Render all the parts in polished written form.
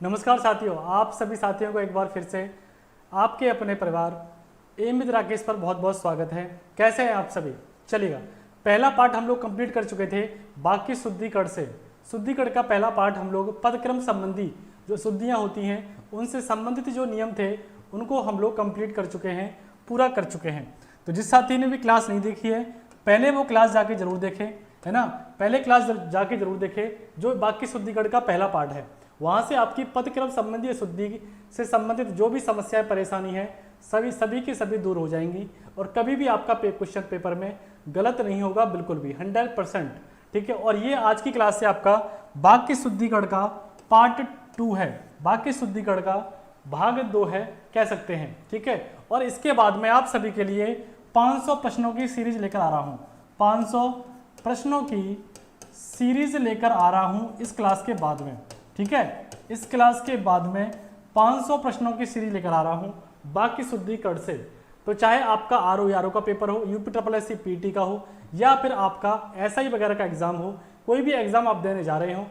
नमस्कार साथियों, आप सभी साथियों को एक बार फिर से आपके अपने परिवार एम विद राकेश पर बहुत बहुत स्वागत है। कैसे हैं आप सभी? चलिएगा, पहला पार्ट हम लोग कंप्लीट कर चुके थे वाक्य शुद्धिकरण से। शुद्धिकरण का पहला पार्ट हम लोग पदक्रम संबंधी जो शुद्धियाँ होती हैं उनसे संबंधित जो नियम थे उनको हम लोग कंप्लीट कर चुके हैं, पूरा कर चुके हैं। तो जिस साथी ने भी क्लास नहीं देखी है पहले वो क्लास जाके जरूर देखें, है ना। पहले क्लास जाके जरूर देखें जो वाक्य शुद्धिकरण का पहला पार्ट है। वहाँ से आपकी पदक्रम संबंधी शुद्धि से संबंधित जो भी समस्याएं परेशानी है सभी की सभी दूर हो जाएंगी और कभी भी आपका क्वेश्चन पेपर में गलत नहीं होगा, बिल्कुल भी 100%। ठीक है, और ये आज की क्लास से आपका वाक्य शुद्धिकरण का पार्ट 2 है, वाक्य शुद्धिकरण का भाग 2 है कह सकते हैं। ठीक है, और इसके बाद मैं आप सभी के लिए 500 प्रश्नों की सीरीज लेकर आ रहा हूँ। 500 प्रश्नों की सीरीज लेकर आ रहा हूँ इस क्लास के बाद में। ठीक है, इस क्लास के बाद में 500 प्रश्नों की सीरीज लेकर आ रहा हूँ वाक्य शुद्धिकरण से। तो चाहे आपका आरओ यारो का पेपर हो, यूपी पीटी का हो, या फिर आपका एसआई वगैरह का एग्जाम हो, कोई भी एग्जाम आप देने जा रहे हो,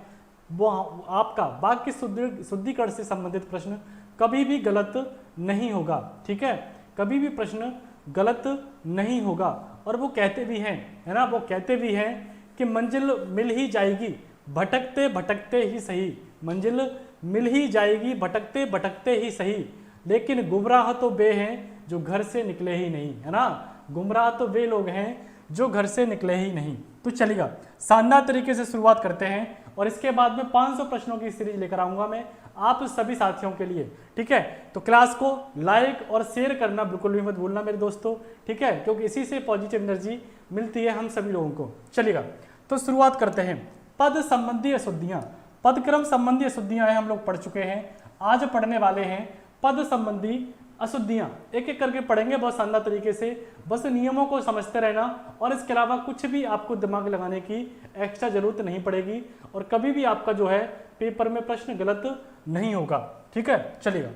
वो आपका वाक्य शुद्धिकरण से संबंधित प्रश्न कभी भी गलत नहीं होगा। ठीक है, कभी भी प्रश्न गलत नहीं होगा। और वो कहते भी हैं, है ना, वो कहते भी हैं कि मंजिल मिल ही जाएगी भटकते भटकते ही सही, मंजिल मिल ही जाएगी भटकते भटकते ही सही, लेकिन गुमराह तो वे हैं जो घर से निकले ही नहीं, है ना। गुमराह तो वे लोग हैं जो घर से निकले ही नहीं। तो चलिएगा, शानदार तरीके से शुरुआत करते हैं और इसके बाद में 500 प्रश्नों की सीरीज लेकर आऊंगा मैं आप सभी साथियों के लिए। ठीक है, तो क्लास को लाइक और शेयर करना बिल्कुल भी मत भूलना मेरे दोस्तों। ठीक है, क्योंकि इसी से पॉजिटिव एनर्जी मिलती है हम सभी लोगों को। चलिएगा, तो शुरुआत करते हैं। पद संबंधी अशुद्धियां, पदक्रम संबंधी अशुद्धियां हम लोग पढ़ चुके हैं। आज पढ़ने वाले हैं पद संबंधी अशुद्धियां। एक एक करके पढ़ेंगे बहुत शानदार तरीके से, बस नियमों को समझते रहना और इसके अलावा कुछ भी आपको दिमाग लगाने की एक्स्ट्रा जरूरत नहीं पड़ेगी और कभी भी आपका जो है पेपर में प्रश्न गलत नहीं होगा। ठीक है, चलिएगा।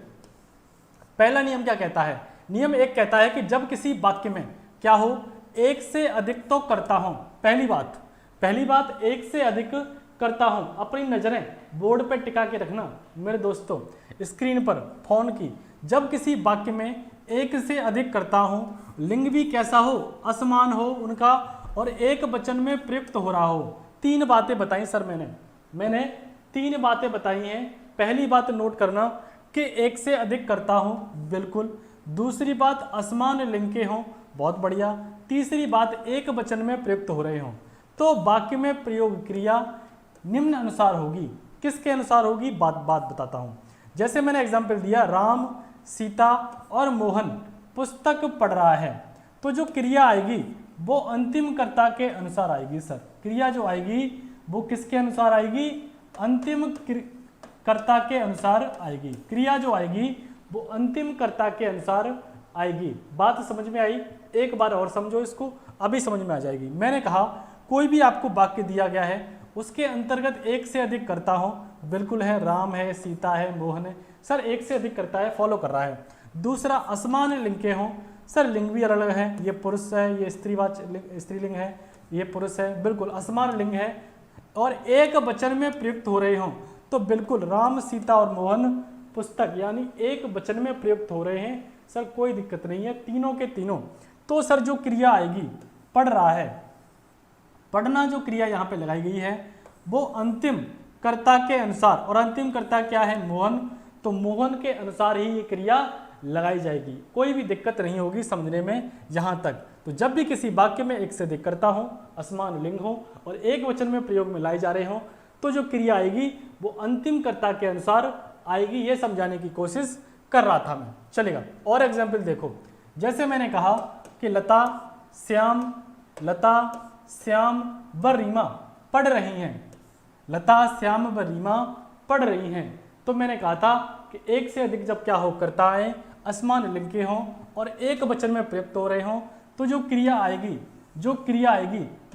पहला नियम क्या कहता है? नियम 1 कहता है कि जब किसी वाक्य में क्या हो, एक से अधिक तो करता हूं। पहली बात एक से अधिक करता हूं। अपनी नजरें बोर्ड पर टिका के रखना मेरे दोस्तों, स्क्रीन पर फोन की। जब किसी वाक्य में एक से अधिक करता हूं, लिंग भी कैसा हो, असमान हो उनका, और एक वचन में प्रयुक्त हो रहा हो। 3 बातें बताई सर मैंने 3 बातें बताई हैं। पहली बात नोट करना कि एक से अधिक करता हूं, बिल्कुल। दूसरी बात असमान लिंग के हों, बहुत बढ़िया। तीसरी बात एक वचन में प्रयुक्त हो रहे हों। तो वाक्य में प्रयोग क्रिया निम्न अनुसार होगी। किसके अनुसार होगी? बात बताता हूं। जैसे मैंने एग्जाम्पल दिया, राम, सीता और मोहन पुस्तक पढ़ रहा है, तो जो क्रिया आएगी वो अंतिम कर्ता के अनुसार आएगी। सर क्रिया जो आएगी वो किसके अनुसार आएगी? अंतिम कर्ता के अनुसार आएगी। क्रिया जो आएगी वो अंतिम कर्ता के अनुसार आएगी। बात समझ में आई? एक बार और समझो इसको, अभी समझ में आ जाएगी। मैंने कहा कोई भी आपको वाक्य दिया गया है उसके अंतर्गत एक से अधिक करता हो, बिल्कुल है, राम है, सीता है, मोहन है। सर एक से अधिक करता है, फॉलो कर रहा है। दूसरा, असमान लिंग के हों। सर लिंग भी अलग है, ये पुरुष है, ये स्त्रीलिंग है, ये पुरुष है, बिल्कुल असमान लिंग है। और एक वचन में प्रयुक्त हो रहे हों, तो बिल्कुल राम, सीता और मोहन पुस्तक, यानी एक वचन में प्रयुक्त हो रहे हैं। सर कोई दिक्कत नहीं है, तीनों के तीनों। तो सर जो क्रिया आएगी, पढ़ रहा है, पढ़ना जो क्रिया यहाँ पे लगाई गई है वो अंतिम कर्ता के अनुसार, और अंतिम कर्ता क्या है? मोहन। तो मोहन के अनुसार ही ये क्रिया लगाई जाएगी। कोई भी दिक्कत नहीं होगी समझने में यहाँ तक। तो जब भी किसी वाक्य में एक से अधिक कर्ता हो, असमान लिंग हो और एक वचन में प्रयोग में लाए जा रहे हो, तो जो क्रिया आएगी वो अंतिम कर्ता के अनुसार आएगी। ये समझाने की कोशिश कर रहा था मैं। चलेगा, और एग्जाम्पल देखो। जैसे मैंने कहा कि लता, श्याम व रीमा पढ़ रही हैं। लता, श्याम व रीमा पढ़ रही हैं। तो मैंने कहा था कि एक से अधिक जब क्या हो, करता है, असमान लिंग के हों और एक वचन में प्रयुक्त हो रहे हों, तो जो क्रिया आएगी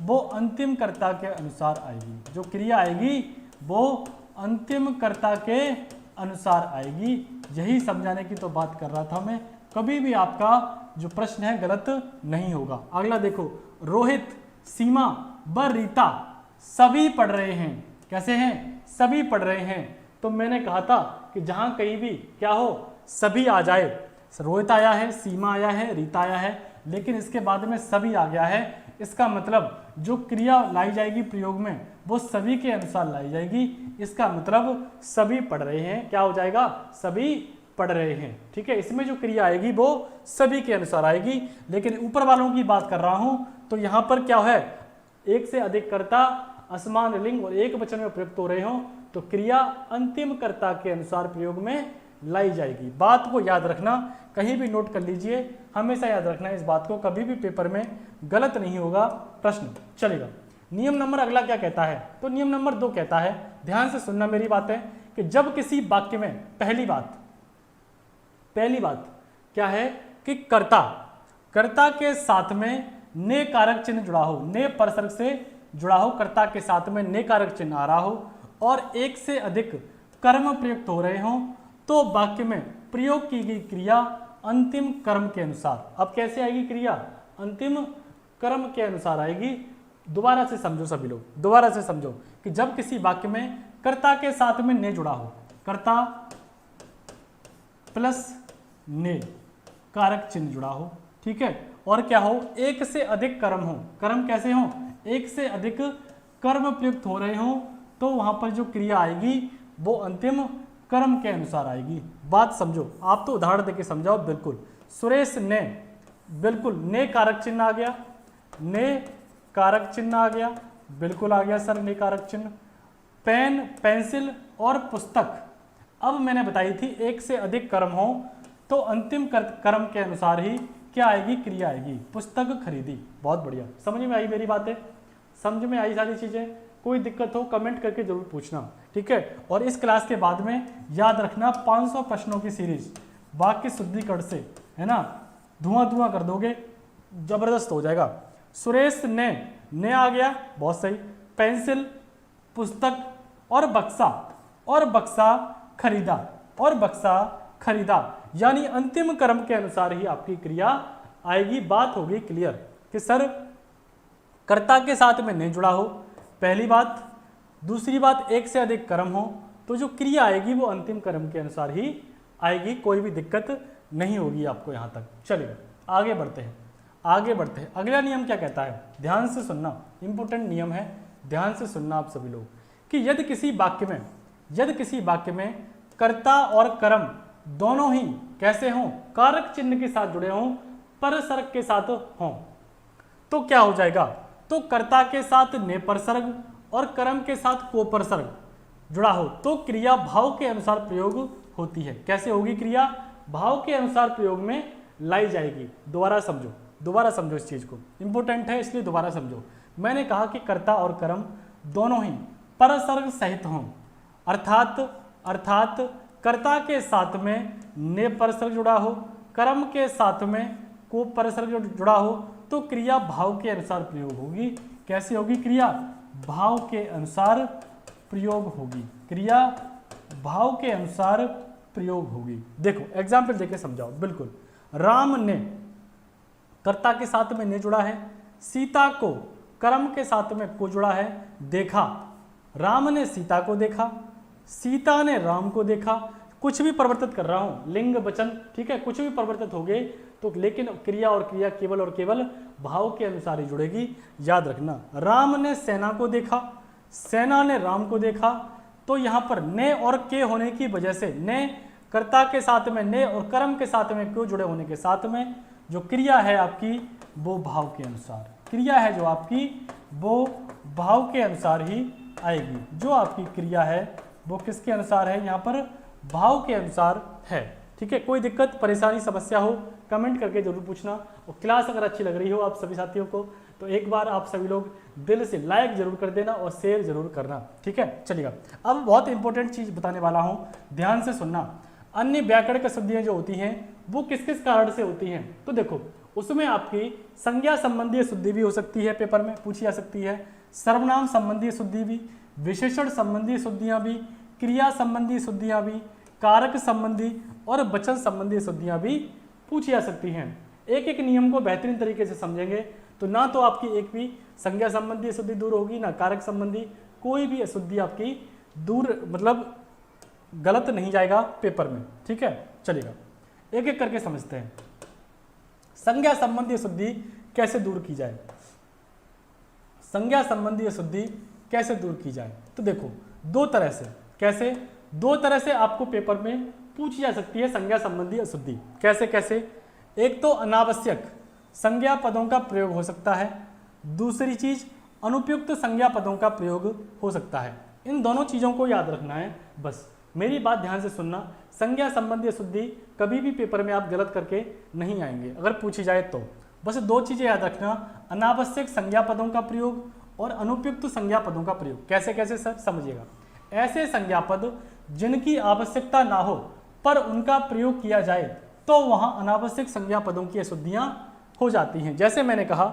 वो अंतिम कर्ता के अनुसार आएगी। जो क्रिया आएगी वो अंतिम कर्ता के अनुसार आएगी। यही समझाने की तो बात कर रहा था मैं। कभी भी आपका जो प्रश्न है गलत नहीं होगा। अगला देखो, रोहित, सीमा व रीता सभी पढ़ रहे हैं। कैसे हैं? सभी पढ़ रहे हैं। तो मैंने कहा था कि जहां कहीं भी क्या हो, सभी आ जाए, रोहित आया है, सीमा आया है, रीता आया है, लेकिन इसके बाद में सभी आ गया है, इसका मतलब जो क्रिया लाई जाएगी प्रयोग में वो सभी के अनुसार लाई जाएगी। इसका मतलब सभी पढ़ रहे हैं, क्या हो जाएगा, सभी पढ़ रहे हैं। ठीक है, इसमें जो क्रिया आएगी वो सभी के अनुसार आएगी। लेकिन ऊपर वालों की बात कर रहा हूं तो यहां पर क्या है, एक से अधिक कर्ता असमान लिंग और एक वचन में प्रयुक्त हो रहे हो तो क्रिया अंतिम कर्ता के अनुसार प्रयोग में लाई जाएगी। बात को याद रखना, कहीं भी नोट कर लीजिए, हमेशा याद रखना इस बात को, कभी भी पेपर में गलत नहीं होगा प्रश्न, चलेगा। नियम नंबर अगला क्या कहता है, तो नियम नंबर 2 कहता है, ध्यान से सुनना मेरी बातें, कि जब किसी वाक्य में पहली बात क्या है कि कर्ता के साथ में ने कारक चिन्ह जुड़ा हो, ने परसर्ग से जुड़ा हो, कर्ता के साथ में ने कारक चिन्ह आ रहा हो और एक से अधिक कर्म प्रयुक्त हो रहे हो तो वाक्य में प्रयोग की गई क्रिया अंतिम कर्म के अनुसार, अब कैसे आएगी क्रिया, अंतिम कर्म के अनुसार आएगी। दोबारा से समझो सभी लोग, दोबारा से समझो कि जब किसी वाक्य में कर्ता के साथ में ने जुड़ा हो, कर्ता प्लस ने कारक चिन्ह जुड़ा हो, ठीक है, और क्या हो, एक से अधिक कर्म हो, कर्म कैसे हो, एक से अधिक कर्म प्रयुक्त हो रहे हो तो वहां पर जो क्रिया आएगी वो अंतिम कर्म के अनुसार आएगी। बात समझो, आप तो उदाहरण देके समझाओ। बिल्कुल सुरेश ने, बिल्कुल ने कारक चिन्ह आ गया, ने कारक चिन्ह आ गया, बिल्कुल आ गया सर ने कारक चिन्ह। पेन, पेंसिल और पुस्तक, अब मैंने बताई थी एक से अधिक कर्म हो तो अंतिम कर्म के अनुसार ही क्या आएगी, क्रिया आएगी। पुस्तक खरीदी, बहुत बढ़िया, समझ में आई मेरी बातें, समझ में आई सारी चीजें। कोई दिक्कत हो कमेंट करके जरूर पूछना, ठीक है। और इस क्लास के बाद में याद रखना 500 प्रश्नों की सीरीज वाक्य शुद्धिकरण से, है ना, धुआं कर दोगे, जबरदस्त हो जाएगा। सुरेश ने आ गया, बहुत सही, पेंसिल, पुस्तक और बक्सा खरीदा, यानी अंतिम कर्म के अनुसार ही आपकी क्रिया आएगी। बात होगी क्लियर कि सर कर्ता के साथ में नहीं जुड़ा हो, पहली बात, दूसरी बात एक से अधिक कर्म हो तो जो क्रिया आएगी वो अंतिम कर्म के अनुसार ही आएगी, कोई भी दिक्कत नहीं होगी आपको यहाँ तक। चलिए आगे बढ़ते हैं। अगला नियम क्या कहता है, ध्यान से सुनना, इंपॉर्टेंट नियम है, ध्यान से सुनना आप सभी लोग, कि यदि किसी वाक्य में कर्ता और कर्म दोनों ही कैसे हों, कारक चिन्ह के साथ जुड़े हों, परसर्ग के साथ हों, तो क्या हो जाएगा, तो कर्ता के साथ ने परसर्ग और कर्म के साथ को परसर्ग जुड़ा हो तो क्रिया भाव के अनुसार प्रयोग होती है। कैसे होगी क्रिया, भाव के अनुसार प्रयोग में लाई जाएगी। दोबारा समझो इस चीज को, इंपॉर्टेंट है इसलिए दोबारा समझो। मैंने कहा कि कर्ता और कर्म दोनों ही परसर्ग सहित हों, अर्थात कर्ता के साथ में ने परसर्ग जुड़ा हो, कर्म के साथ में को परसर्ग जुड़ा हो तो क्रिया भाव के अनुसार प्रयोग होगी। कैसे होगी क्रिया, भाव के अनुसार प्रयोग होगी, क्रिया भाव के अनुसार प्रयोग होगी। देखो एग्जाम्पल देके समझाओ। बिल्कुल, राम ने कर्ता के साथ में ने जुड़ा है, सीता को कर्म के साथ में को जुड़ा है, देखा, राम ने सीता को देखा, सीता ने राम को देखा। कुछ भी परिवर्तित कर रहा हूं, लिंग वचन, ठीक है, कुछ भी परिवर्तित हो गए तो, लेकिन क्रिया और क्रिया केवल और केवल भाव के अनुसार ही जुड़ेगी, याद रखना। राम ने सेना को देखा, सेना ने राम को देखा, तो यहां पर ने और के होने की वजह से, ने कर्ता के साथ में ने और कर्म के साथ में क्यों जुड़े होने के साथ में जो क्रिया है आपकी वो भाव के अनुसार, क्रिया है जो आपकी वो भाव के अनुसार ही आएगी। जो आपकी क्रिया है वो किसके अनुसार है, यहाँ पर भाव के अनुसार है, ठीक है। कोई दिक्कत परेशानी समस्या हो कमेंट करके जरूर पूछना। और क्लास अगर अच्छी लग रही हो आप सभी साथियों को तो एक बार आप सभी लोग दिल से लाइक जरूर कर देना और शेयर जरूर करना, ठीक है। चलिएगा, अब बहुत इंपॉर्टेंट चीज बताने वाला हूं, ध्यान से सुनना। अन्य व्याकरण शुद्धियां जो होती हैं वो किस किस कारण से होती हैं, तो देखो उसमें आपकी संज्ञा संबंधी शुद्धि भी हो सकती है, पेपर में पूछी जा सकती है, सर्वनाम संबंधी शुद्धि भी, विशेषण संबंधी शुद्धियां भी, क्रिया संबंधी शुद्धियां भी, कारक संबंधी और वचन संबंधी शुद्धियां भी पूछी जा सकती हैं। एक एक नियम को बेहतरीन तरीके से समझेंगे तो ना तो आपकी एक भी संज्ञा संबंधी अशुद्धि दूर होगी, ना कारक संबंधी, कोई भी अशुद्धि आपकी दूर मतलब गलत नहीं जाएगा पेपर में, ठीक है। चलिएगा एक एक करके समझते हैं। संज्ञा संबंधी अशुद्धि कैसे दूर की जाए, संज्ञा संबंधी अशुद्धि कैसे दूर की जाए? तो देखो दो तरह से, कैसे? दो तरह से आपको पेपर में पूछी जा सकती है संज्ञा संबंधी अशुद्धि। कैसे कैसे? एक तो अनावश्यक संज्ञा पदों का प्रयोग हो सकता है, दूसरी चीज अनुपयुक्त संज्ञा पदों का प्रयोग हो सकता है। इन दोनों चीजों को याद रखना है, बस मेरी बात ध्यान से सुनना। संज्ञा संबंधी अशुद्धि कभी भी पेपर में आप गलत करके नहीं आएंगे अगर पूछी जाए तो। बस दो चीजें याद रखना, अनावश्यक संज्ञा पदों का प्रयोग और अनुपयुक्त संज्ञा पदों का प्रयोग। कैसे कैसे सर? समझिएगा। ऐसे संज्ञा पद जिनकी आवश्यकता ना हो पर उनका प्रयोग किया जाए तो वहां अनावश्यक संज्ञा पदों की अशुद्धियां हो जाती हैं। जैसे मैंने कहा,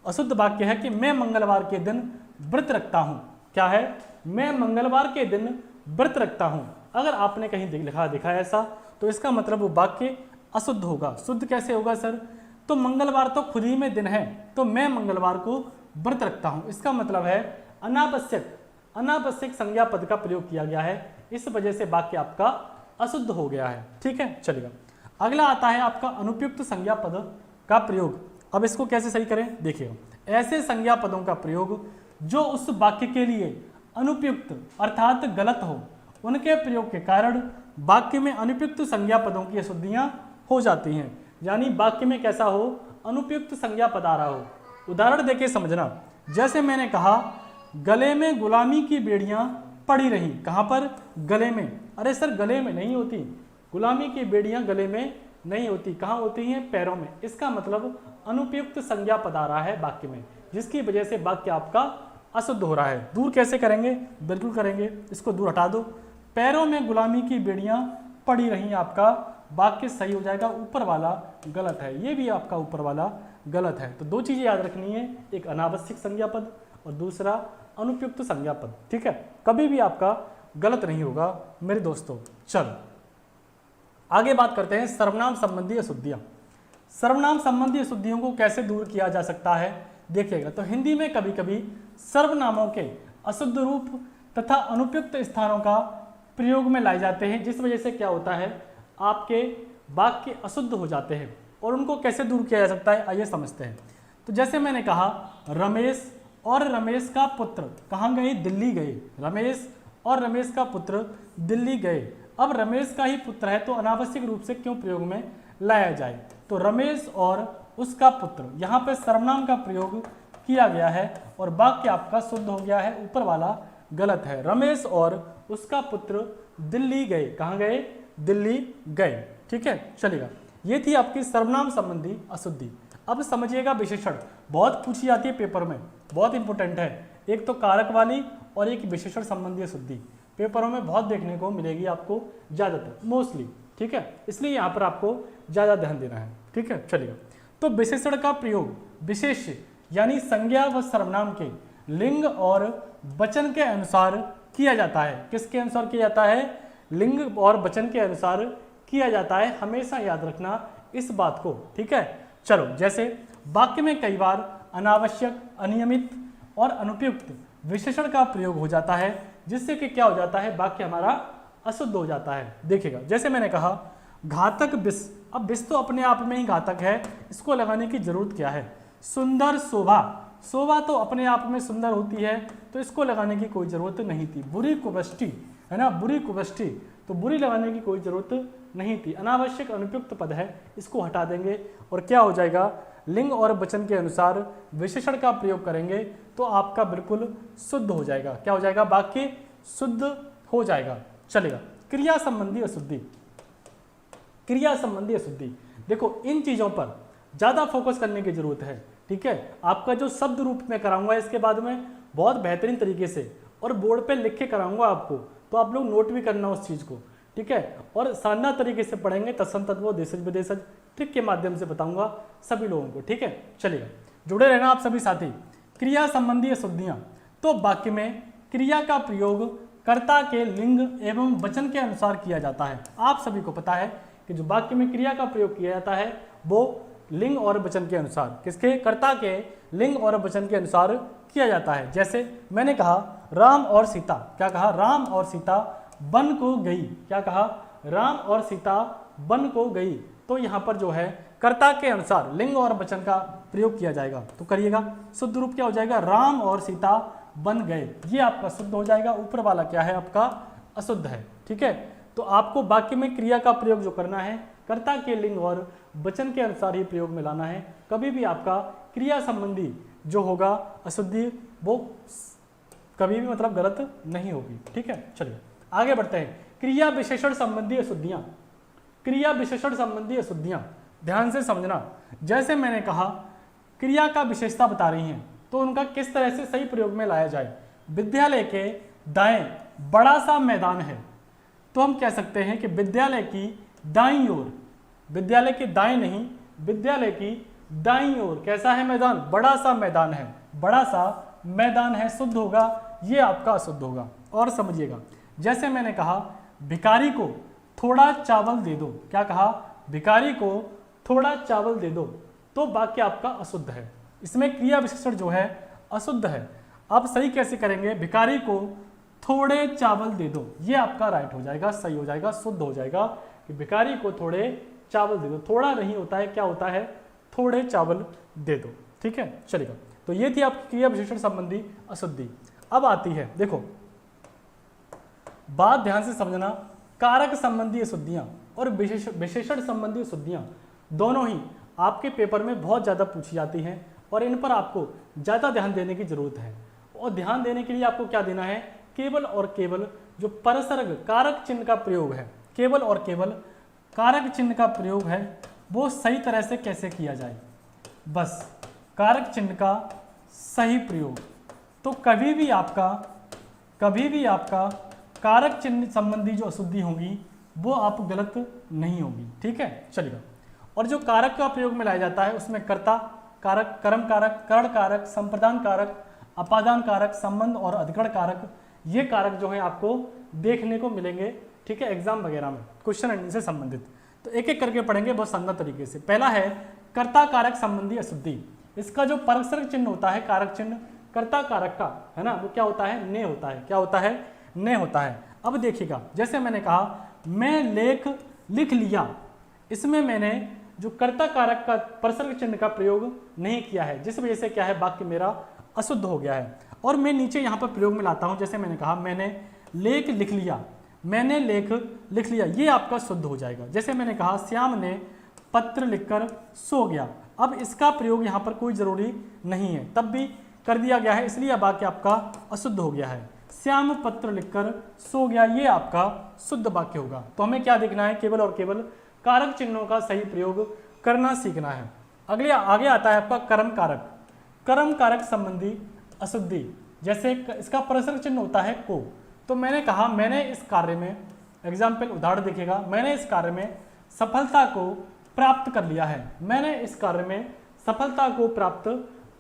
अशुद्ध वाक्य है कि मैं मंगलवार के दिन व्रत रखता हूं। क्या है? मैं मंगलवार के दिन व्रत रखता हूं। अगर आपने कहीं लिखा दिखा ऐसा तो इसका मतलब वो वाक्य अशुद्ध होगा। शुद्ध कैसे होगा सर? तो मंगलवार तो खुद ही में दिन है, तो मैं मंगलवार को व्रत रखता हूं, इसका मतलब है अनावश्यक संज्ञा पद का प्रयोग किया गया है, इस वजह से वाक्य आपका अशुद्ध हो गया है, ठीक है। चलिएगा अगला आता है आपका अनुपयुक्त संज्ञा पद का प्रयोग। अब इसको कैसे सही करें? देखिए, ऐसे संज्ञा पदों का प्रयोग जो उस वाक्य के लिए अनुपयुक्त अर्थात गलत हो, उनके प्रयोग के कारण वाक्य में अनुपयुक्त संज्ञा पदों की अशुद्धियां हो जाती हैं। यानी वाक्य में कैसा हो? अनुपयुक्त संज्ञा पद आ रहा हो। उदाहरण देके समझना। जैसे मैंने कहा, गले में गुलामी की बेड़ियां पड़ी रही। कहां पर? गले में। अरे सर गले में नहीं होती, गुलामी की बेड़ियां गले में नहीं होती। कहां होती हैं? पैरों में। इसका मतलब अनुपयुक्त संज्ञा पद आ रहा है वाक्य में, जिसकी वजह से वाक्य आपका अशुद्ध हो रहा है। दूर कैसे करेंगे? बिल्कुल करेंगे, इसको दूर हटा दो। पैरों में गुलामी की बेड़ियां पड़ी रही, आपका वाक्य सही हो जाएगा। ऊपर वाला गलत है, ये भी आपका ऊपर वाला गलत है। तो दो चीजें याद रखनी है, एक अनावश्यक संज्ञा पद और दूसरा अनुपयुक्त संज्ञा पद, ठीक है। कभी भी आपका गलत नहीं होगा मेरे दोस्तों। चलो आगे बात करते हैं सर्वनाम संबंधी अशुद्धियां। सर्वनाम संबंधी अशुद्धियों को कैसे दूर किया जा सकता है? देखिएगा, तो हिंदी में कभी कभी सर्वनामों के अशुद्ध रूप तथा अनुपयुक्त स्थानों का प्रयोग में लाए जाते हैं, जिस वजह से क्या होता है, आपके वाक्य अशुद्ध हो जाते हैं। और उनको कैसे दूर किया जा सकता है, आइए समझते हैं। तो जैसे मैंने कहा, रमेश और रमेश का पुत्र कहाँ गए? दिल्ली गए। रमेश और रमेश का पुत्र दिल्ली गए। अब रमेश का ही पुत्र है तो अनावश्यक रूप से क्यों प्रयोग में लाया जाए? तो रमेश और उसका पुत्र, यहाँ पे सर्वनाम का प्रयोग किया गया है और वाक्य आपका शुद्ध हो गया है। ऊपर वाला गलत है। रमेश और उसका पुत्र दिल्ली गए। कहाँ गए? दिल्ली गए, ठीक है। चलिएगा, ये थी आपकी सर्वनाम संबंधी अशुद्धि। अब समझिएगा विशेषण, बहुत पूछी जाती है पेपर में, बहुत इंपॉर्टेंट है। एक तो कारक वाली और एक विशेषण संबंधी अशुद्धि पेपरों में बहुत देखने को मिलेगी आपको, ज्यादातर मोस्टली, ठीक है। इसलिए यहाँ पर आपको ज्यादा ध्यान देना है, ठीक है। चलिए, तो विशेषण का प्रयोग विशेष यानी संज्ञा व सर्वनाम के लिंग और वचन के अनुसार किया जाता है। किसके अनुसार किया जाता है? लिंग और वचन के अनुसार किया जाता है। हमेशा याद रखना इस बात को, ठीक है। चलो, जैसे वाक्य में कई बार अनावश्यक, अनियमित और अनुपयुक्त विशेषण का प्रयोग हो जाता है, जिससे कि क्या हो जाता है, वाक्य हमारा अशुद्ध हो जाता है। देखिएगा, जैसे मैंने कहा घातक विष। अब विष तो अपने आप में ही घातक है, इसको लगाने की जरूरत क्या है? सुंदर शोभा, शोभा तो अपने आप में सुंदर होती है, तो इसको लगाने की कोई जरूरत नहीं थी। बुरी कुवष्टि है ना, बुरी कुवष्टि, तो बुरी लगाने की कोई जरूरत नहीं थी। अनावश्यक अनुपयुक्त पद है, इसको हटा देंगे और क्या हो जाएगा, लिंग और वचन के अनुसार विशेषण का प्रयोग करेंगे तो आपका बिल्कुल शुद्ध हो जाएगा। क्या हो जाएगा? वाक्य शुद्ध हो जाएगा। चलेगा, क्रिया संबंधी अशुद्धि। क्रिया संबंधी अशुद्धि, देखो इन चीजों पर ज्यादा फोकस करने की जरूरत है, ठीक है। आपका जो शब्द रूप में कराऊंगा इसके बाद में बहुत बेहतरीन तरीके से और बोर्ड पे लिख के कराऊंगा आपको, तो आप लोग नोट भी करना उस चीज को, ठीक है। और शानदार तरीके से पढ़ेंगे, तत्सम तत्व देशज विदेशज ट्रिक के माध्यम से बताऊंगा सभी लोगों को, ठीक है। चलिएगा, जुड़े रहना आप सभी साथी। क्रिया संबंधी अशुद्धियां, तो वाक्य में क्रिया का प्रयोग कर्ता के लिंग एवं वचन के अनुसार किया जाता है। आप सभी को पता है कि जो वाक्य में क्रिया का प्रयोग किया जाता है वो लिंग और वचन के अनुसार, किसके? कर्ता के लिंग और वचन के अनुसार किया जाता है। जैसे मैंने कहा राम और सीता, क्या कहा? राम और सीता वन को गई। क्या कहा? राम और सीता वन को गई। तो यहाँ पर जो है कर्ता के अनुसार लिंग और वचन का प्रयोग किया जाएगा। तो करिएगा, शुद्ध रूप क्या हो जाएगा? राम और सीता बन गए। ये आपका शुद्ध हो जाएगा। ऊपर वाला क्या है? आपका अशुद्ध है। ठीक है, तो आपको वाक्य में क्रिया का प्रयोग जो करना है कर्ता के लिंग और वचन के अनुसार ही प्रयोग में लाना है। कभी भी आपका क्रिया संबंधी जो होगा अशुद्धि वो कभी भी मतलब गलत नहीं होगी। ठीक है, चलिए आगे बढ़ते हैं। क्रिया विशेषण संबंधी अशुद्धियां। क्रिया विशेषण संबंधी अशुद्धियां ध्यान से समझना। जैसे मैंने कहा क्रिया का विशेषता बता रही हैं, तो उनका किस तरह से सही प्रयोग में लाया जाए। विद्यालय के दाएं बड़ा सा मैदान है, तो हम कह सकते हैं कि विद्यालय की दाईं ओर, विद्यालय के दाएं नहीं, विद्यालय की दाईं ओर कैसा है मैदान? बड़ा सा मैदान है। बड़ा सा मैदान है, शुद्ध होगा, ये आपका अशुद्ध होगा। और समझिएगा, जैसे मैंने कहा भिखारी को थोड़ा चावल दे दो। क्या कहा? भिखारी को थोड़ा चावल दे दो। तो वाक्य आपका अशुद्ध है। इसमें क्रिया विशेषण जो है अशुद्ध है। आप सही कैसे करेंगे? भिखारी को थोड़े चावल दे दो, ये आपका राइट हो जाएगा, सही हो जाएगा, शुद्ध हो जाएगा कि भिखारी को थोड़े चावल दे दो। थोड़ा नहीं होता है, क्या होता है? थोड़े चावल दे दो। ठीक है, चलेगा। तो ये थी आपकी क्रिया विशेषण संबंधी अशुद्धि। अब आती है, देखो बात ध्यान से समझना, कारक संबंधी अशुद्धियां और विशेषण संबंधी अशुद्धियां दोनों ही आपके पेपर में बहुत ज़्यादा पूछी जाती हैं और इन पर आपको ज़्यादा ध्यान देने की जरूरत है। और ध्यान देने के लिए आपको क्या देना है? केवल और केवल जो परसर्ग कारक चिन्ह का प्रयोग है, केवल और केवल कारक चिन्ह का प्रयोग है, वो सही तरह से कैसे किया जाए, बस कारक चिन्ह का सही प्रयोग। तो कभी भी आपका कारक चिन्ह संबंधी जो अशुद्धि होगी वो आप गलत नहीं होगी। ठीक है, चलिएगा। और जो कारक का प्रयोग में लाया जाता है उसमें कर्ता कारक, कर्म कारक, कर्ण कारक, संप्रदान कारक, अपादान कारक, संबंध और अधिकरण कारक, ये कारक जो है आपको देखने को मिलेंगे। ठीक है, एग्जाम वगैरह में क्वेश्चन एंड से संबंधित। तो एक एक करके पढ़ेंगे बहुत शानदार तरीके से। पहला है कर्ता कारक संबंधी अशुद्धि। इसका जो परसर्ग चिन्ह होता है, कारक चिन्ह कर्ता कारक का है ना, वो क्या होता है? ने होता है। क्या होता है? ने होता है। अब देखिएगा, जैसे मैंने कहा मैं लेख लिख लिया, इसमें मैंने जो कर्ता कारक का परसर्ग चिन्ह का प्रयोग नहीं किया है, जिस वजह से क्या है? वाक्य मेरा अशुद्ध हो गया है। और मैं नीचे यहाँ पर प्रयोग में लाता हूँ, जैसे मैंने कहा मैंने लेख लिख लिया, मैंने लेख लिख लिया, ये आपका शुद्ध हो जाएगा। जैसे मैंने कहा श्याम ने पत्र लिखकर सो गया। अब इसका प्रयोग यहाँ पर कोई जरूरी नहीं है, तब भी कर दिया गया है, इसलिए वाक्य आपका अशुद्ध हो गया है। श्याम पत्र लिखकर सो गया, ये आपका शुद्ध वाक्य होगा। तो हमें क्या देखना है? केवल और केवल कारक चिन्हों का सही प्रयोग करना सीखना है। आगे आता है आपका कर्म कारक। कर्म कारक संबंधी अशुद्धि, जैसे इसका परसर्ग चिन्ह होता है को। तो मैंने कहा मैंने इस कार्य में, एग्जाम्पल उदाहरण देखिएगा, मैंने इस कार्य में सफलता को प्राप्त कर लिया है। मैंने इस कार्य में सफलता को प्राप्त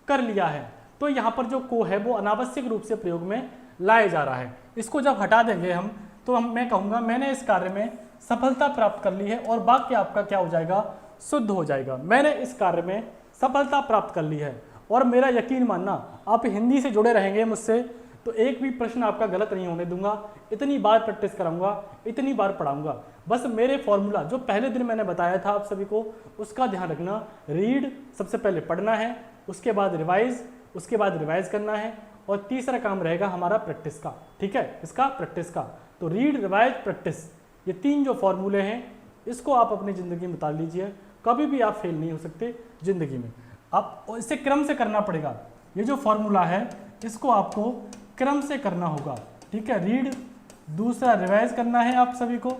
कर लिया है। तो यहाँ पर जो को है वो अनावश्यक रूप से प्रयोग में लाया जा रहा है। इसको जब हटा देंगे हम, तो मैं कहूँगा मैंने इस कार्य में सफलता प्राप्त कर ली है, और वाक्य आपका क्या हो जाएगा? शुद्ध हो जाएगा। मैंने इस कार्य में सफलता प्राप्त कर ली है। और मेरा यकीन मानना, आप हिंदी से जुड़े रहेंगे मुझसे तो एक भी प्रश्न आपका गलत नहीं होने दूंगा। इतनी बार प्रैक्टिस कराऊंगा, इतनी बार पढ़ाऊंगा। बस मेरे फॉर्मूला जो पहले दिन मैंने बताया था आप सभी को, उसका ध्यान रखना। रीड सबसे पहले पढ़ना है, उसके बाद रिवाइज, उसके बाद रिवाइज करना है, और तीसरा काम रहेगा हमारा प्रैक्टिस का। ठीक है, इसका प्रैक्टिस का। तो रीड, रिवाइज, प्रैक्टिस, ये तीन जो फॉर्मूले हैं, इसको आप अपनी ज़िंदगी में उतार लीजिए। कभी भी आप फेल नहीं हो सकते ज़िंदगी में। आप इसे क्रम से करना पड़ेगा। ये जो फॉर्मूला है इसको आपको क्रम से करना होगा। ठीक है, रीड, दूसरा रिवाइज करना है आप सभी को।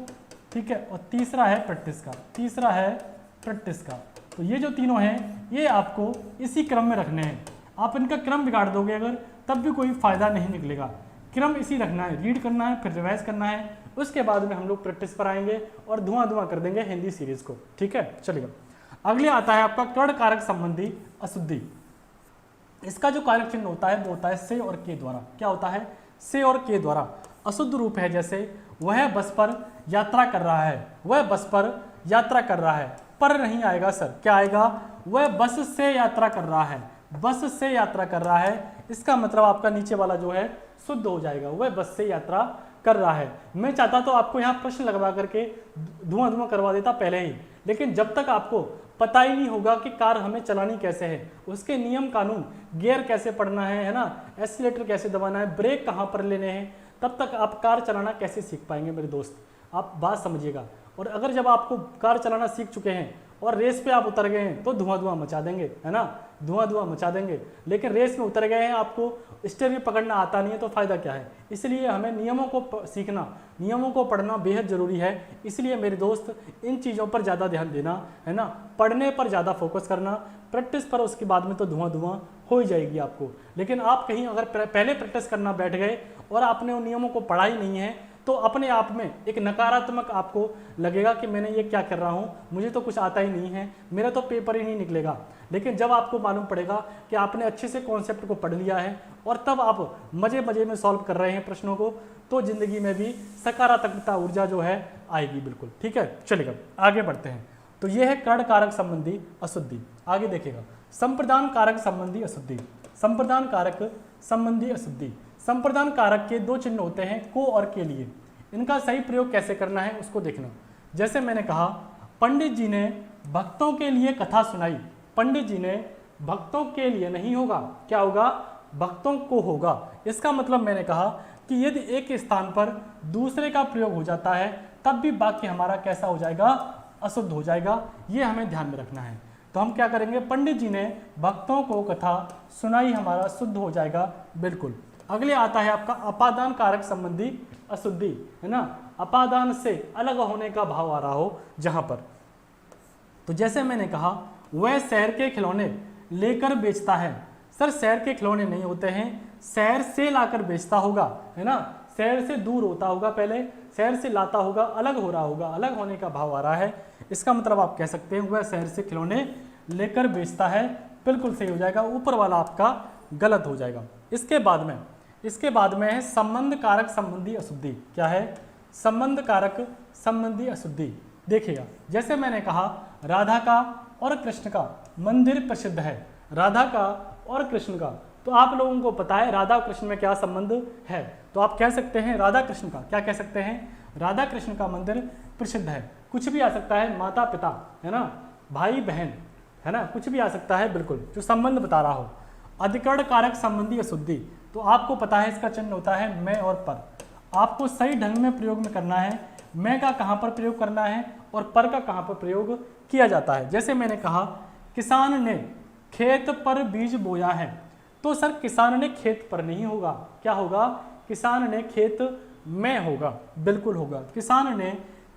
ठीक है, और तीसरा है प्रैक्टिस का, तीसरा है प्रैक्टिस का। तो ये जो तीनों हैं ये आपको इसी क्रम में रखने हैं। आप इनका क्रम बिगाड़ दोगे अगर, तब भी कोई फायदा नहीं निकलेगा। क्रम इसी रखना है, रीड करना है, फिर रिवाइज करना है, उसके बाद में हम लोग प्रैक्टिस पर आएंगे और धुआं कर देंगे हिंदी सीरीज को। ठीक है, चलिए अगले आता है आपका कर्ण कारक संबंधी अशुद्धि। इसका जो कारक चिन्ह होता है वो होता है से और के द्वारा। क्या होता है? से और के द्वारा। अशुद्ध रूप है, जैसे वह बस पर यात्रा कर रहा है, वह बस पर यात्रा कर रहा है। पर नहीं आएगा सर, क्या आएगा? वह बस से यात्रा कर रहा है, बस से यात्रा कर रहा है। इसका मतलब आपका नीचे वाला जो है शुद्ध हो जाएगा, वह बस से यात्रा कर रहा है। मैं चाहता तो आपको यहाँ प्रश्न लगवा करके धुआं धुआं करवा देता पहले ही, लेकिन जब तक आपको पता ही नहीं होगा कि कार हमें चलानी कैसे है, उसके नियम कानून, गियर कैसे पड़ना है ना, एक्सीलेटर कैसे दबाना है, ब्रेक कहाँ पर लेने हैं, तब तक आप कार चलाना कैसे सीख पाएंगे मेरे दोस्त। आप बात समझिएगा। और अगर जब आपको कार चलाना सीख चुके हैं और रेस पे आप उतर गए हैं तो धुआं धुआं मचा देंगे, है ना, धुआं धुआं मचा देंगे। लेकिन रेस में उतर गए हैं, आपको स्टीयरिंग पकड़ना आता नहीं है, तो फायदा क्या है। इसलिए हमें नियमों को सीखना, नियमों को पढ़ना बेहद जरूरी है। इसलिए मेरे दोस्त इन चीज़ों पर ज़्यादा ध्यान देना, है ना, पढ़ने पर ज़्यादा फोकस करना, प्रैक्टिस पर, उसके बाद में तो धुआं धुआं हो ही जाएगी आपको। लेकिन आप कहीं अगर पहले प्रैक्टिस करना बैठ गए और आपने उन नियमों को पढ़ा ही नहीं है, तो अपने आप में एक नकारात्मक आपको लगेगा कि मैंने ये क्या कर रहा हूँ, मुझे तो कुछ आता ही नहीं है, मेरा तो पेपर ही नहीं निकलेगा। लेकिन जब आपको मालूम पड़ेगा कि आपने अच्छे से कॉन्सेप्ट को पढ़ लिया है और तब आप मजे मजे में सॉल्व कर रहे हैं प्रश्नों को, तो जिंदगी में भी सकारात्मकता ऊर्जा जो है आएगी बिल्कुल। ठीक है, चलिएगा आगे बढ़ते हैं। तो ये है कर्ण कारक संबंधी अशुद्धि। आगे देखिएगा, संप्रदान कारक संबंधी अशुद्धि। संप्रदान कारक संबंधी अशुद्धि। संप्रदान कारक के दो चिन्ह होते हैं, को और के लिए। इनका सही प्रयोग कैसे करना है उसको देखना। जैसे मैंने कहा, पंडित जी ने भक्तों के लिए कथा सुनाई। पंडित जी ने भक्तों के लिए नहीं होगा, क्या होगा, भक्तों को होगा। इसका मतलब मैंने कहा कि यदि एक स्थान पर दूसरे का प्रयोग हो जाता है तब भी वाक्य हमारा कैसा हो जाएगा, अशुद्ध हो जाएगा। ये हमें ध्यान में रखना है। तो हम क्या करेंगे, पंडित जी ने भक्तों को कथा सुनाई, हमारा शुद्ध हो जाएगा बिल्कुल। अगले आता है आपका अपादान कारक संबंधी अशुद्धि, है ना, अपादान से अलग होने का भाव आ रहा हो जहां पर। तो जैसे मैंने कहा, वह शहर के खिलौने लेकर बेचता है। सर शहर के खिलौने नहीं होते हैं, शहर से लाकर बेचता होगा, है ना, शहर से दूर होता होगा, पहले शहर से लाता होगा, अलग हो रहा होगा, अलग होने का भाव आ रहा है। इसका मतलब आप कह सकते हैं वह शहर से खिलौने लेकर बेचता है, बिल्कुल सही हो जाएगा। ऊपर वाला आपका गलत हो जाएगा। इसके बाद में है संबंध कारक संबंधी अशुद्धि। क्या है, संबंध कारक संबंधी अशुद्धि। देखिएगा, जैसे मैंने कहा, राधा का और कृष्ण का मंदिर प्रसिद्ध है। राधा का और कृष्ण का, तो आप लोगों को पता है राधा और कृष्ण में क्या संबंध है, तो आप कह सकते हैं राधा कृष्ण का, क्या कह सकते हैं, राधा कृष्ण का मंदिर प्रसिद्ध है। कुछ भी आ सकता है, माता पिता, है ना, भाई बहन, है ना, कुछ भी आ सकता है बिल्कुल, जो संबंध बता रहा हो। अधिकरण कारक संबंधी अशुद्धि, तो आपको पता है इसका चिन्ह होता है मैं और पर। आपको सही ढंग में प्रयोग में करना है, मैं का कहाँ पर प्रयोग करना है और पर का कहाँ पर प्रयोग किया जाता है। जैसे मैंने कहा, किसान ने खेत पर बीज बोया है, तो सर किसान ने खेत पर नहीं होगा, क्या होगा, किसान ने खेत में होगा, बिल्कुल होगा, किसान ने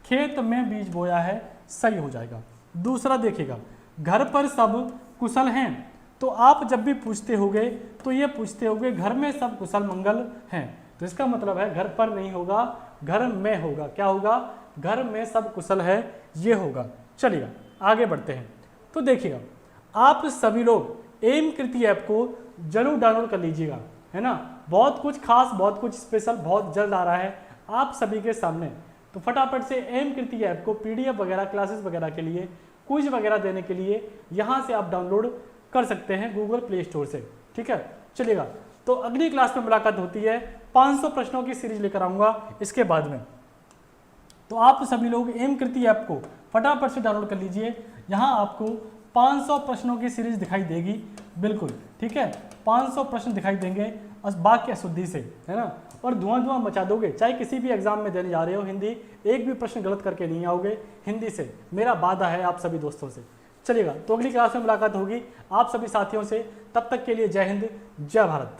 खेत में बीज बोया है, सही हो जाएगा। दूसरा देखिएगा, घर पर सब कुशल हैं, तो आप जब भी पूछते होगे तो ये पूछते होगे घर में सब कुशल मंगल हैं, तो इसका मतलब है घर पर नहीं होगा, घर में होगा, क्या होगा, घर में सब कुशल है, ये होगा। चलिए आगे बढ़ते हैं। तो देखिएगा, आप सभी लोग एम कृति ऐप को जरूर डाउनलोड कर लीजिएगा, है ना, बहुत कुछ खास, बहुत कुछ स्पेशल बहुत जल्द आ रहा है आप सभी के सामने। तो फटाफट से एम कृति ऐप को पीडीएफ वगैरह, क्लासेस वगैरह के लिए, क्विज वगैरह देने के लिए यहाँ से आप डाउनलोड कर सकते हैं गूगल प्ले स्टोर से। ठीक है, चलिएगा, तो अगली क्लास में मुलाकात होती है। 500 प्रश्नों की सीरीज लेकर आऊँगा इसके बाद में। तो आप सभी लोग एम कृति ऐप को फटाफट से डाउनलोड कर लीजिए। यहाँ आपको 500 प्रश्नों की सीरीज दिखाई देगी, बिल्कुल ठीक है, 500 प्रश्न दिखाई देंगे वाक्य अशुद्धि से, है ना, और धुआं धुआं मचा दोगे। चाहे किसी भी एग्जाम में देने जा रहे हो हिंदी, एक भी प्रश्न गलत करके नहीं आओगे हिंदी से, मेरा वादा है आप सभी दोस्तों से। चलिएगा, तो अगली क्लास में मुलाकात होगी आप सभी साथियों से। तब तक के लिए जय हिंद, जय भारत।